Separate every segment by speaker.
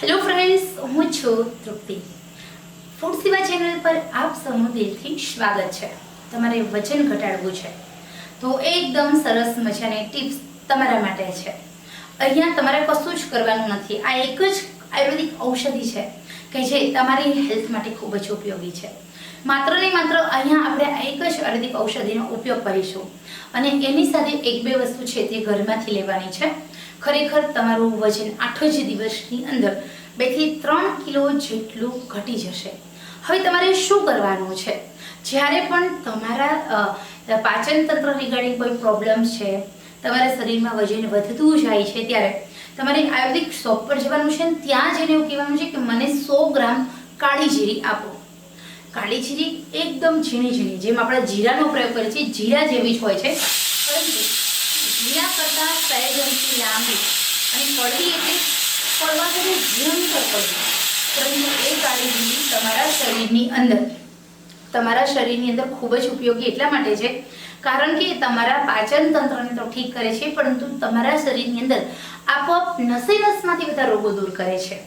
Speaker 1: Hello friends, હું છું તૃપ્તિ. Food સેવા ચેનલ પર આપ સૌનું દિલથી સ્વાગત છે. તમારે વજન ઘટાડવું છે તો એકદમ સરસ મજાની ટિપ્સ તમારા માટે છે. અહીંયા તમારે કશું જ કરવાનું નથી. આ એક જ આયુર્વેદિક ઔષધિ છે કે જે તમારી હેલ્થ માટે ખૂબ જ ઉપયોગી છે. માત્ર ને માત્ર અહીંયા આપણે આ એક જ આયુર્વેદિક ઔષધિનો ઉપયોગ કરીશું અને એની સાથે એક બે વસ્તુ છે તે ઘરમાંથી લેવાની છે. ખરેખર તમારું વજન 8 જ દિવસની અંદર 2 થી 3 કિલો જેટલું ઘટી જશે. હવે તમારે શું કરવાનું છે? જ્યારે પણ તમારા પાચન તંત્ર રિગાર્ડિંગ કોઈ પ્રોબ્લેમ છે, તમારા શરીરમાં વજન વધતું જાય છે, ત્યારે તમારે આયુર્વેદિક શોપ પર જવાનું છે. ત્યાં જઈને એવું કહેવાનું છે કે મને 100 ગ્રામ કાળી જીરી આપો. કાળી જીરી એકદમ ઝીણી ઝીણી, જેમ આપણે જીરાનો પ્રયોગ કરીએ છીએ જીરા જેવી જ હોય છે, પરંતુ જીરા કરતાં સહેજ અંશી લાંબી અને કડવી, એટલે કડવા સાથે ભયંકર કડવી. પરંતુ એ કાળી જીરી તમારા શરીરની અંદર ખૂબ જ ઉપયોગી એટલા માટે છે કારણ કે તમારા પાચન તંત્રને તો ઠીક કરે છે, પરંતુ તમારા શરીરની અંદર આપોઆપ નસે નસમાંથી બધા રોગો દૂર કરે છે.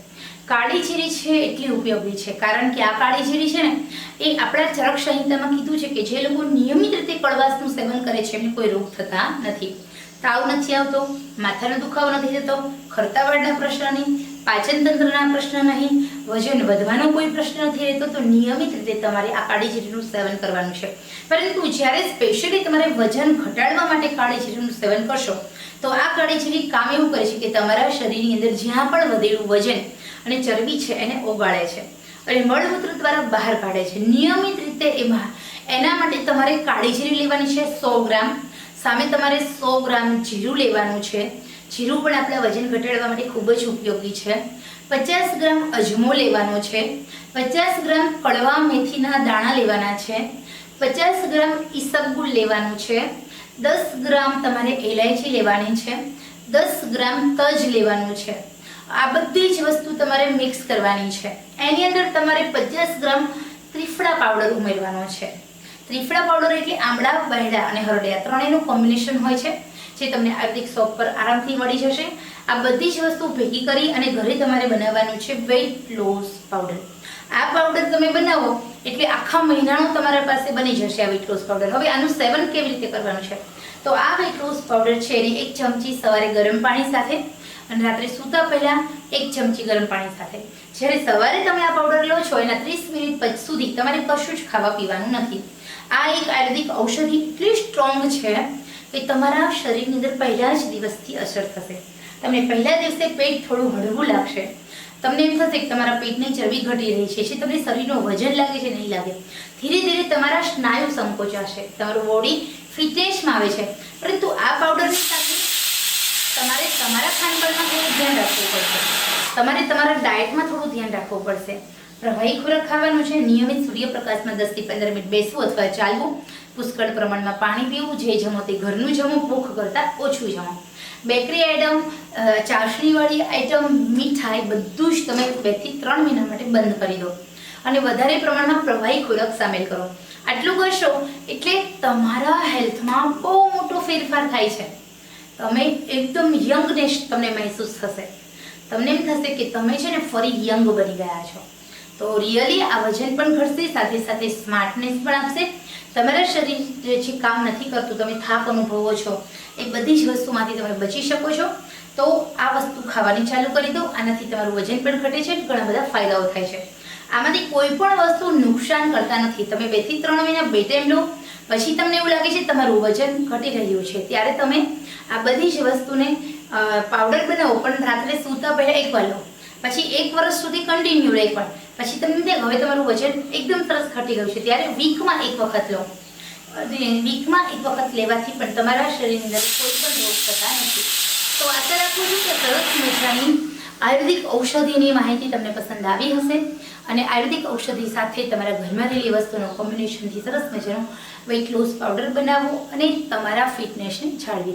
Speaker 1: કાળી જીરી છે એટલી ઉપયોગી છે કારણ કે આ કાળી જીરી છે ને, એ આપણા ચરક સંહિતામાં કીધું છે કે જે લોકો નિયમિત રીતે કડવાશનું સેવન કરે છે એમને કોઈ રોગ થતા નથી. તાવ નથી આવતો, માથાનો દુખાવો નથી થતો, ખરતા વાળના પ્રશ્ન નહીં, પાચન તંત્રના પ્રશ્ન નહીં, વજન વધવાનો કોઈ પ્રશ્ન નથી રહેતો. તો નિયમિત રીતે તમારે આ કાળી જીરીનું સેવન કરવાનું છે. પરંતુ જ્યારે સ્પેશિયલી તમારે વજન ઘટાડવા માટે કાળી જીરીનું સેવન કરશો તો આ કાળી જીરી કામ એવું કરે છે કે તમારા શરીરની અંદર જ્યાં પણ વધેલું વજન અને ચરબી છે એને ઓગાળે છે અને મળમૂત્ર દ્વારા બહાર કાઢે છે નિયમિત રીતે. એના માટે તમારે કાળી જીરી લેવાની છે 100 ગ્રામ. સામે તમારે 100 ગ્રામ જીરું લેવાનું છે. જીરું પણ આપણા વજન ઘટાડવા માટે ખૂબ જ ઉપયોગી છે. 50 ગ્રામ અજમો લેવાનો છે. 50 ગ્રામ કડવા મેથીના દાણા લેવાના છે. 50 ગ્રામ ઈસબગુલ લેવાનું છે. 10 ગ્રામ તમારે એલાયચી લેવાની છે. 10 ગ્રામ તજ લેવાનું છે. આ બધી જ વસ્તુ તમારે મિક્સ કરવાની છે. એની અંદર તમારે 50 ગ્રામ ત્રિફળા પાવડર ઉમેરવાનો છે. ત્રિફળા પાવડર એટલે આમળા, બહેડા અને હરડિયા ત્રણેયનું કોમ્બિનેશન હોય છે, જે તમને આયુર્વેદિક શોપ પર આરામથી મળી જશે. આ બધી જ વસ્તુ ભેગી કરી અને ઘરે તમારે બનાવવાનું છે વેઇટ લોસ પાવડર. આ પાવડર તમે બનાવો એટલે આખા મહિનાનો તમારા પાસે બની જશે આ વેઇટ લોસ પાવડર. હવે આનું સેવન કેવી રીતે કરવાનું છે? તો આ વેઇટ લોસ પાવડર છે એને 1 ચમચી સવારે ગરમ પાણી સાથે અને રાત્રે સૂતા પહેલા 1 ચમચી ગરમ પાણી સાથે. જ્યારે સવારે તમે આ પાવડર લો છો એના 30 મિનિટ પછી સુધી તમારે કશું જ ખાવા પીવાનું નથી. આ એક આયુર્વેદિક ઔષધિ એટલી સ્ટ્રોંગ છે કે તમારા શરીરની અંદર પહેલા જ દિવસથી અસર થશે. તમને પહેલા દિવસે પેટ થોડું હળવું લાગશે. તમને એમ થશે કે તમારા પેટની ચરબી ઘટી રહી છે, તમને શરીરનું વજન લાગે છે, નહીં લાગે. ધીરે ધીરે તમારા સ્નાયુ સંકોચાશે, તમારું બોડી ફિટનેસમાં આવે છે. પરંતુ આ પાવડરની સાથે તમારે તમારા ખાનપાનમાં થોડું ધ્યાન રાખવું પડશે. તમારે તમારા ડાયટમાં થોડું ધ્યાન રાખવું પડશે. પ્રવાહી ખોરાક ખાવાનું છે. નિયમિત સૂર્યપ્રકાશમાં 10 થી 15 મિનિટ બેસવું અથવા ચાલવું. પુષ્કળ પ્રમાણમાં પાણી પીવું. જે જમો તે ઘરનું જમો, ભૂખ કરતાં ઓછું જમો. બેકરી આઈટમ, ચાસણીવાળી આઈટમ, મીઠાઈ બધું જ તમે 2 થી 3 મહિના માટે બંધ કરી દો અને વધારે પ્રમાણમાં પ્રવાહી ખોરાક સામેલ કરો. આટલું કરશો એટલે તમારા હેલ્થમાં બહુ મોટો ફેરફાર થાય છે. તમે એકદમ યંગનેસ તમને મહેસૂસ થશે. તમને એમ થશે કે તમે છે ને ફરી યંગ બની ગયા છો. તો રિયલી આ વજન પણ ઘટશે, સાથે સાથે સ્માર્ટનેસ પણ આપશે. તમારા શરીર જે કામ નથી કરતું, તમે થાક અનુભવો છો, એ બધી જ વસ્તુમાંથી તમે બચી શકો છો. તો આ વસ્તુ ખાવાની ચાલુ કરી દો. આનાથી તમારું વજન પણ ઘટે છે, ઘણા બધા ફાયદાઓ થાય છે. આમાંથી કોઈ પણ વસ્તુ નુકસાન કરતા નથી. તમે 2 થી 3 મહિના બે ટાઈમ લો, પછી તમને એવું લાગે છે તમારું વજન ઘટી રહ્યું છે, ત્યારે તમે આ બધી જ વસ્તુને પાવડર બનાવો, પણ રાત્રે સૂતા પહેલા 1 વાર લો. પછી 1 વર્ષ સુધી કન્ટિન્યુ લો 1 વાર. પછી તમને હવે તમારું વજન એકદમ સરસ ઘટી ગયું છે, ત્યારે વીકમાં 1 વખત લો. વીકમાં 1 વખત લેવાથી પણ તમારા શરીરની અંદર કોઈ પણ રોગ થતા નથી. તો આશા રાખું છું કે સરસ મજાની આયુર્વેદિક ઔષધિની માહિતી તમને પસંદ આવી હશે અને આયુર્વેદિક ઔષધિ સાથે તમારા ઘરમાં રહેલી વસ્તુનો કોમ્બિનેશનથી સરસ મજાનો વેઇટ લોસ પાવડર બનાવો અને તમારા ફિટનેસને જાળવી રાખો.